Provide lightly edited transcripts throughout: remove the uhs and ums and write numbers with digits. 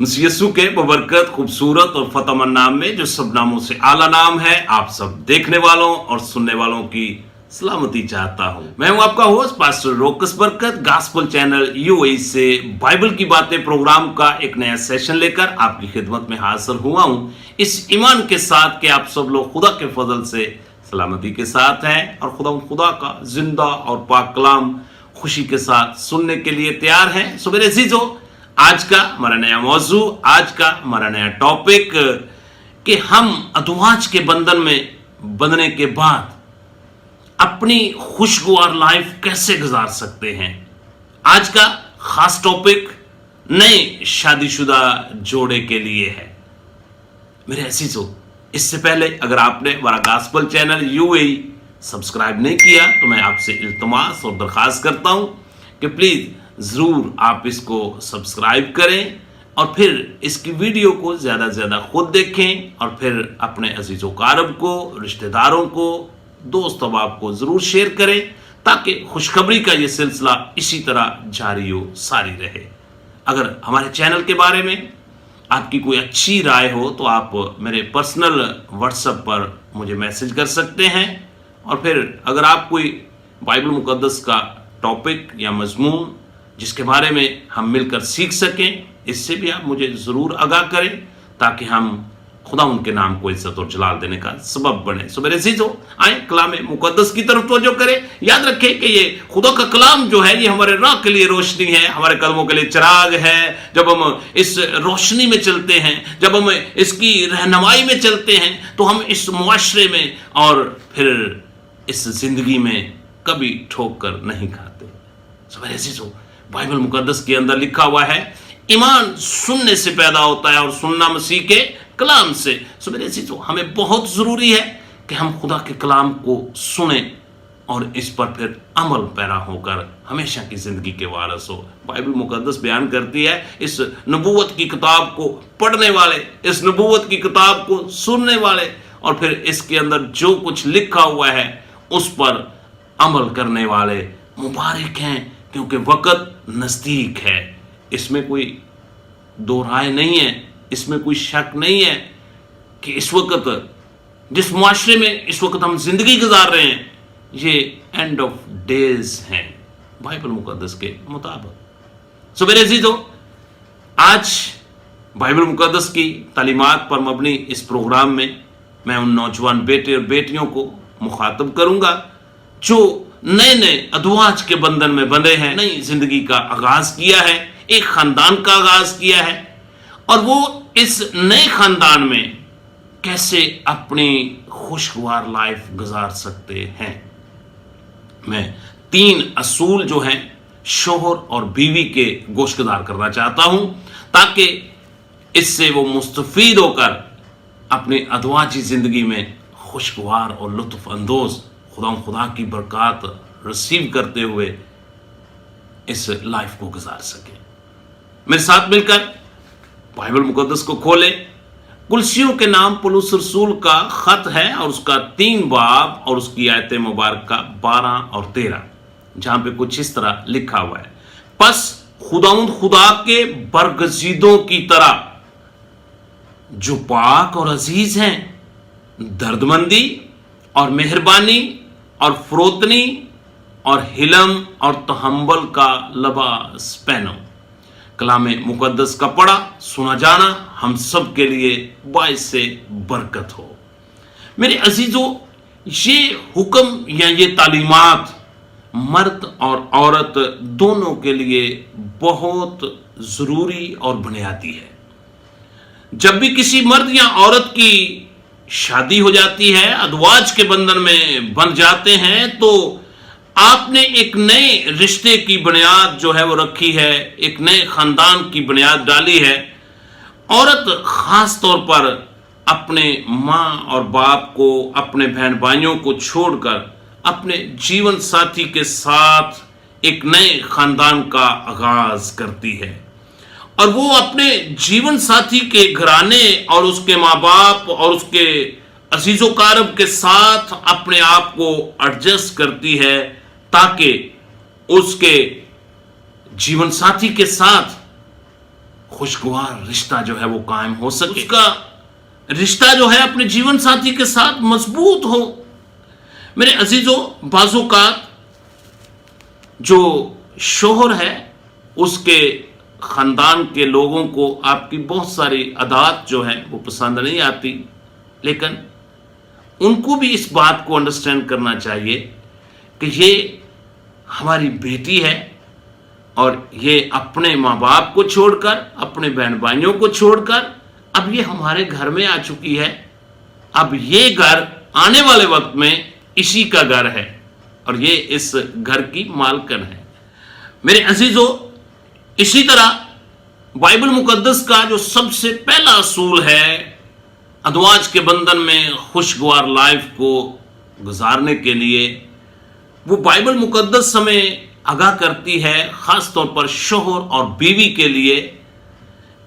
मसीह यीशु के बबरकत खूबसूरत और फतेहमंद नाम में जो सब नामों से आला नाम है, आप सब देखने वालों और सुनने वालों की सलामती चाहता हूं। मैं हूं आपका होस्ट पास्टर रोकस बरकत, गॉस्पेल चैनल यूएई से बाइबल की बातें प्रोग्राम का एक नया सेशन लेकर आपकी खिदमत में हाजिर हुआ हूं, इस ईमान के साथ कि आप सब लोग खुदा के फजल से सलामती के साथ हैं और खुदा का जिंदा और पाक कलाम खुशी के साथ सुनने के लिए तैयार हैं। सो मेरे अजीजों, आज का हमारा नया मौजू, आज का हमारा नया टॉपिक कि हम अधवाच के बंधन में बंधने के बाद अपनी खुशगवार लाइफ कैसे गुजार सकते हैं। आज का खास टॉपिक नए शादीशुदा जोड़े के लिए है। मेरे अजीजों, इससे पहले अगर आपने हमारा गॉस्पेल चैनल यूएई सब्सक्राइब नहीं किया तो मैं आपसे इल्तमास और दरख्वास्त करता हूं कि प्लीज जरूर आप इसको सब्सक्राइब करें और फिर इसकी वीडियो को ज्यादा से ज्यादा खुद देखें और फिर अपने अजीजों कारब को, रिश्तेदारों को, दोस्त अहबाब को जरूर शेयर करें ताकि खुशखबरी का ये सिलसिला इसी तरह जारी हो सारी रहे। अगर हमारे चैनल के बारे में आपकी कोई अच्छी राय हो तो आप मेरे पर्सनल व्हाट्सएप पर मुझे मैसेज कर सकते हैं और फिर अगर आप कोई बाइबल मुकद्दस का टॉपिक या मजमून जिसके बारे में हम मिलकर सीख सकें, इससे भी आप मुझे ज़रूर आगाह करें ताकि हम खुदा उनके नाम को इज्जत और जलाल देने का सबब बने। सो मेरे अजीजों, आए कलाम मुकद्दस की तरफ तवज्जो करें। याद रखें कि ये खुदा का कलाम जो है ये हमारे राह के लिए रोशनी है, हमारे कदमों के लिए चिराग है। जब हम इस रोशनी में चलते हैं, जब हम इसकी रहनुमाई में चलते हैं तो हम इस मुआशरे में और फिर इस जिंदगी में कभी ठोक कर नहीं खाते। सो मेरे अजीजों, बाइबल मुकद्दस के अंदर लिखा हुआ है ईमान सुनने से पैदा होता है और सुनना मसीह के कलाम से। सो मेरे अजीजों, हमें बहुत जरूरी है कि हम खुदा के कलाम को सुने और इस पर फिर अमल पैरा होकर हमेशा की जिंदगी के वारिस हो। बाइबल मुकद्दस बयान करती है इस नबूवत की किताब को पढ़ने वाले, इस नबूवत की किताब को सुनने वाले और फिर इसके अंदर जो कुछ लिखा हुआ है उस पर अमल करने वाले मुबारक हैं, क्योंकि वक़्त नज़दीक है। इसमें कोई दो राय नहीं है, इसमें कोई शक नहीं है कि इस वक्त जिस मुआशरे में इस वक्त हम जिंदगी गुजार रहे हैं ये एंड ऑफ डेज हैं बाइबल मुकद्दस के मुताबिक। सो मेरे अजीजों, आज बाइबल मुकद्दस की तालीमात पर मबनी इस प्रोग्राम में मैं उन नौजवान बेटे और बेटियों को मुखातब करूंगा जो नए नए अधवाच के बंधन में बंधे हैं, नई जिंदगी का आगाज किया है, एक खानदान का आगाज किया है और वो इस नए खानदान में कैसे अपनी खुशगवार लाइफ गुजार सकते हैं। मैं 3 असूल जो हैं शोहर और बीवी के गोशगदार करना चाहता हूं ताकि इससे वो मुस्तफीद होकर अपनी अधवाची जिंदगी में खुशगवार और लुत्फ अंदोज खुदा की बरकत रिसीव करते हुए इस लाइफ को गुजार सके। मेरे साथ मिलकर बाइबल मुकद्दस को खोले। कुलसियों के नाम पौलुस रसूल का खत है और उसका 3 बाब और उसकी आयत मुबारक का 12 और 13, जहां पे कुछ इस तरह लिखा हुआ है, बस खुदा के बरगजीदों की तरह जो पाक और अजीज हैं, दर्दमंदी और मेहरबानी और फरोतनी और हिलम और तहम्बल का लबास पहनो। कलाम मुकद्दस का पढ़ा सुना जाना हम सब के लिए बाइस से बरकत हो। मेरे अजीजों, ये हुक्म या ये तालीमात मर्द और औरत दोनों के लिए बहुत जरूरी और बुनियादी है। जब भी किसी मर्द या औरत की शादी हो जाती है, अधवाच के बंधन में बंध जाते हैं, तो आपने एक नए रिश्ते की बुनियाद जो है वो रखी है, एक नए खानदान की बुनियाद डाली है। औरत खास तौर पर अपने माँ और बाप को, अपने बहन भाइयों को छोड़कर अपने जीवन साथी के साथ एक नए खानदान का आगाज करती है और वो अपने जीवन साथी के घराने और उसके माँ बाप और उसके अजीजो कारब के साथ अपने आप को एडजस्ट करती है ताकि उसके जीवन साथी के साथ खुशगवार रिश्ता जो है वो कायम हो सके, उसका रिश्ता जो है अपने जीवन साथी के साथ मजबूत हो। मेरे अजीजों, बाज़-औक़ात जो शोहर है उसके खानदान के लोगों को आपकी बहुत सारी आदत जो है वो पसंद नहीं आती, लेकिन उनको भी इस बात को अंडरस्टैंड करना चाहिए कि ये हमारी बेटी है और ये अपने माँ बाप को छोड़कर, अपने बहन भाइयों को छोड़कर अब ये हमारे घर में आ चुकी है। अब ये घर आने वाले वक्त में इसी का घर है और ये इस घर की मालकन है। मेरे अजीजों, इसी तरह बाइबल मुकद्दस का जो सबसे पहला असूल है अज़वाज के बंधन में खुशगवार लाइफ को गुजारने के लिए, वो बाइबल मुकद्दस हमें आगाह करती है, खास तौर पर शोहर और बीवी के लिए,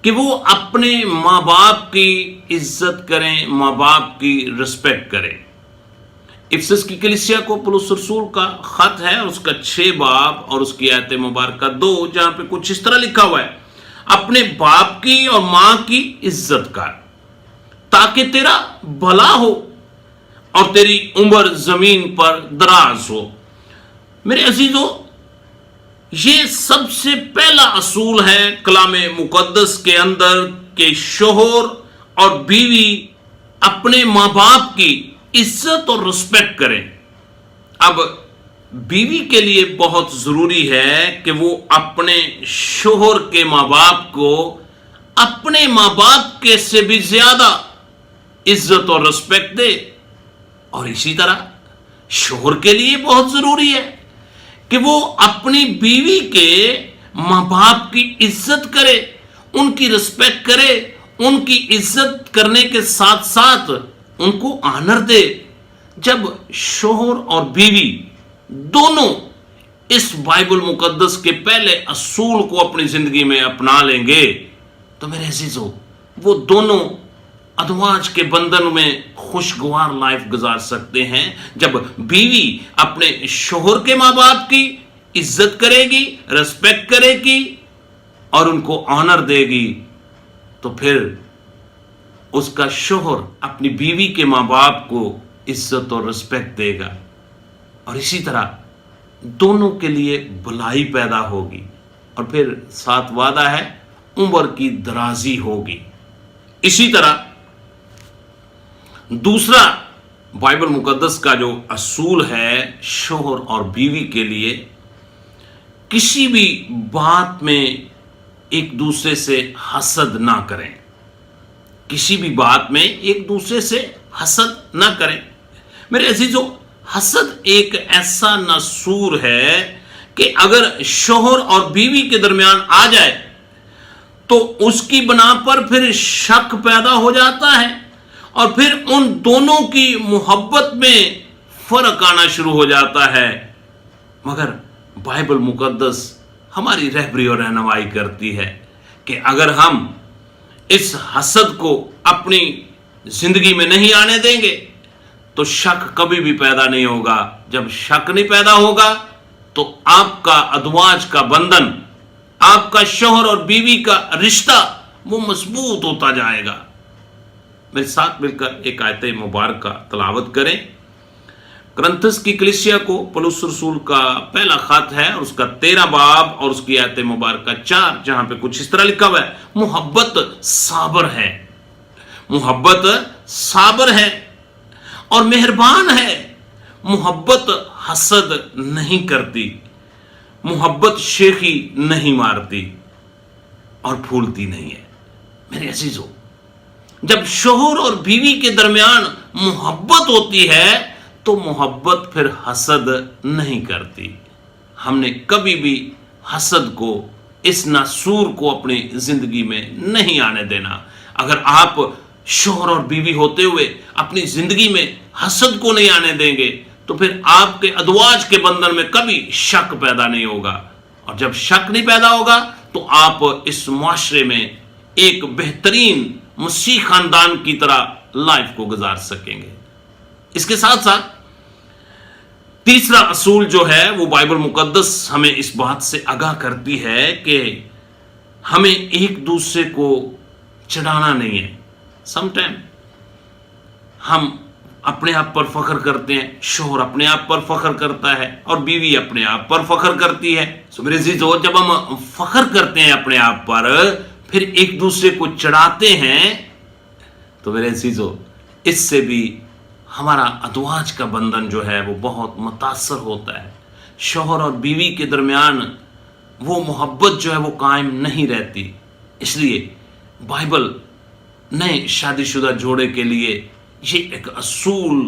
कि वो अपने माँ बाप की इज्जत करें, माँ बाप की रिस्पेक्ट करें। इफिसस की कलीसिया को पौलुस रसूल का खत है, उसका 6 बाब और उसकी आयत मुबारक 2, जहां पे कुछ इस तरह लिखा हुआ है, अपने बाप की और मां की इज्जत कर ताकि तेरा भला हो और तेरी उम्र जमीन पर दराज हो। मेरे अजीजों, ये सबसे पहला असूल है कलामे मुकद्दस के अंदर कि शोहर और बीवी अपने माँ बाप की इज्जत और रिस्पेक्ट करें। अब बीवी के लिए बहुत जरूरी है कि वो अपने शोहर के माँ बाप को अपने माँ बाप के से भी ज्यादा इज्जत और रिस्पेक्ट दे, और इसी तरह शोहर के लिए बहुत जरूरी है कि वो अपनी बीवी के माँ बाप की इज्जत करे, उनकी रिस्पेक्ट करे, उनकी इज्जत करने के साथ साथ उनको ऑनर दे। जब शोहर और बीवी दोनों इस बाइबल मुकद्दस के पहले असूल को अपनी जिंदगी में अपना लेंगे तो मेरे अजीजों, वो दोनों अज़वाज के बंधन में खुशगवार लाइफ गुजार सकते हैं। जब बीवी अपने शोहर के माँ बाप की इज्जत करेगी, रिस्पेक्ट करेगी और उनको ऑनर देगी, तो फिर उसका शोहर अपनी बीवी के माँ बाप को इज्जत और रिस्पेक्ट देगा, और इसी तरह दोनों के लिए भलाई पैदा होगी, और फिर साथ वादा है उम्र की दराजी होगी। इसी तरह दूसरा बाइबल मुकद्दस का जो असूल है शोहर और बीवी के लिए, किसी भी बात में एक दूसरे से हसद ना करें, किसी भी बात में एक दूसरे से हसद ना करें। मेरे अजीजों, हसद एक ऐसा नसूर है कि अगर शोहर और बीवी के दरमियान आ जाए तो उसकी बना पर फिर शक पैदा हो जाता है, और फिर उन दोनों की मोहब्बत में फर्क आना शुरू हो जाता है। मगर बाइबल मुकद्दस हमारी रहबरी और रहनुमाई करती है कि अगर हम इस हसद को अपनी जिंदगी में नहीं आने देंगे तो शक कभी भी पैदा नहीं होगा। जब शक नहीं पैदा होगा तो आपका अज़वाज का बंधन, आपका शोहर और बीवी का रिश्ता वो मजबूत होता जाएगा। मेरे साथ मिलकर एक आयत मुबारक का तलावत करें। करंथस की कलीसिया को पौलुस रसूल का पहला खत है और उसका 13 बाब और उसकी आयत मुबारक 4, जहां पे कुछ इस तरह लिखा हुआ है, मोहब्बत साबर है, मोहब्बत साबर है और मेहरबान है, मोहब्बत हसद नहीं करती, मोहब्बत शेखी नहीं मारती और फूलती नहीं है। मेरे अजीजों, जब शोहर और बीवी के दरमियान मोहब्बत होती है तो मोहब्बत फिर हसद नहीं करती। हमने कभी भी हसद को, इस नासूर को अपनी जिंदगी में नहीं आने देना। अगर आप शोहर और बीवी होते हुए अपनी जिंदगी में हसद को नहीं आने देंगे तो फिर आपके अज़वाज के बंधन में कभी शक पैदा नहीं होगा, और जब शक नहीं पैदा होगा तो आप इस मुआशरे में एक बेहतरीन मसीह खानदान की तरह लाइफ को गुजार सकेंगे। इसके साथ साथ तीसरा असूल जो है वो बाइबल मुकद्दस हमें इस बात से आगाह करती है कि हमें एक दूसरे को चिढ़ाना नहीं है। समटाइम हम अपने आप पर फख्र करते हैं, शोहर अपने आप पर फख्र करता है और बीवी अपने आप पर फख्र करती है। सो मेरे अजीजों, जब हम फख्र करते हैं अपने आप पर, फिर एक दूसरे को चिढ़ाते हैं, तो मेरे अजीजों, इससे भी हमारा अज़वाज का बंधन जो है वो बहुत मुतासर होता है। शौहर और बीवी के दरमियान वो मोहब्बत जो है वो कायम नहीं रहती। इसलिए बाइबल नए शादीशुदा जोड़े के लिए ये एक असूल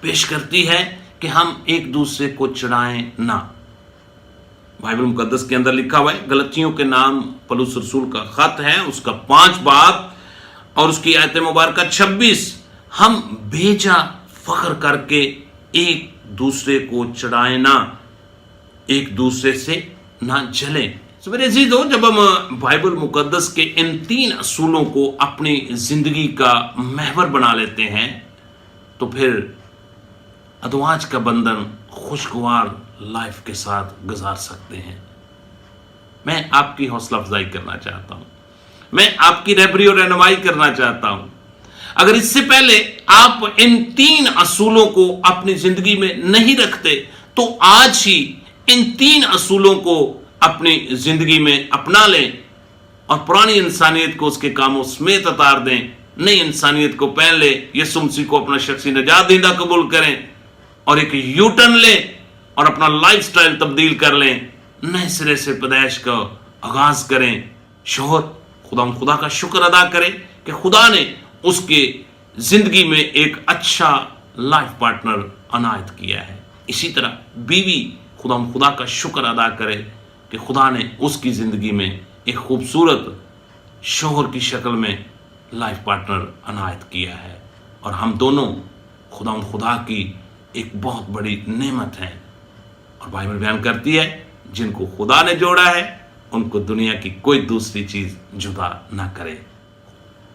पेश करती है कि हम एक दूसरे को चिढ़ाएं ना। बाइबल मुकद्दस के अंदर लिखा हुआ है, गलतियों के नाम पौलुस रसूल का खत है, उसका 5 बाब और उसकी आयत मुबारक 26, हम बेजा फख्र करके एक दूसरे को चिढ़ाएं ना, एक दूसरे से ना जलें। मेरे अजीजों, जब हम बाइबल मुकद्दस के इन 3 असूलों को अपनी जिंदगी का महवर बना लेते हैं, तो फिर अज़वाज का बंधन खुशगवार लाइफ के साथ गुजार सकते हैं। मैं आपकी हौसला अफजाई करना चाहता हूं, मैं आपकी रहबरी और रहनुमाई करना चाहता हूं। अगर इससे पहले आप इन 3 असूलों को अपनी जिंदगी में नहीं रखते, तो आज ही इन 3 असूलों को अपनी जिंदगी में अपना लें और पुरानी इंसानियत को उसके कामों समेत उतार दें, नई इंसानियत को पहन लें, यीशु मसीह को अपना शख्सी निजात दहिंदा कबूल करें और एक यू टर्न लें और अपना लाइफस्टाइल तब्दील कर लें, नए सिरे से पैदाइश का आगाज करें। शौहर खुदा का शुक्र अदा करें कि खुदा ने उसके जिंदगी में एक अच्छा लाइफ पार्टनर अनायत किया है। इसी तरह बीवी खुदा का शुक्र अदा करे कि खुदा ने उसकी जिंदगी में एक खूबसूरत शौहर की शक्ल में लाइफ पार्टनर अनायत किया है और हम दोनों खुदा की एक बहुत बड़ी नेमत हैं। और बाइबल बयान करती है, जिनको खुदा ने जोड़ा है उनको दुनिया की कोई दूसरी चीज जुदा ना करे।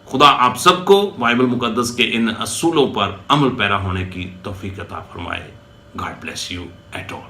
खुदा आप सबको बाइबल मुकद्दस के इन असूलों पर अमल पैरा होने की तौफीक अता फरमाए। God bless you at all.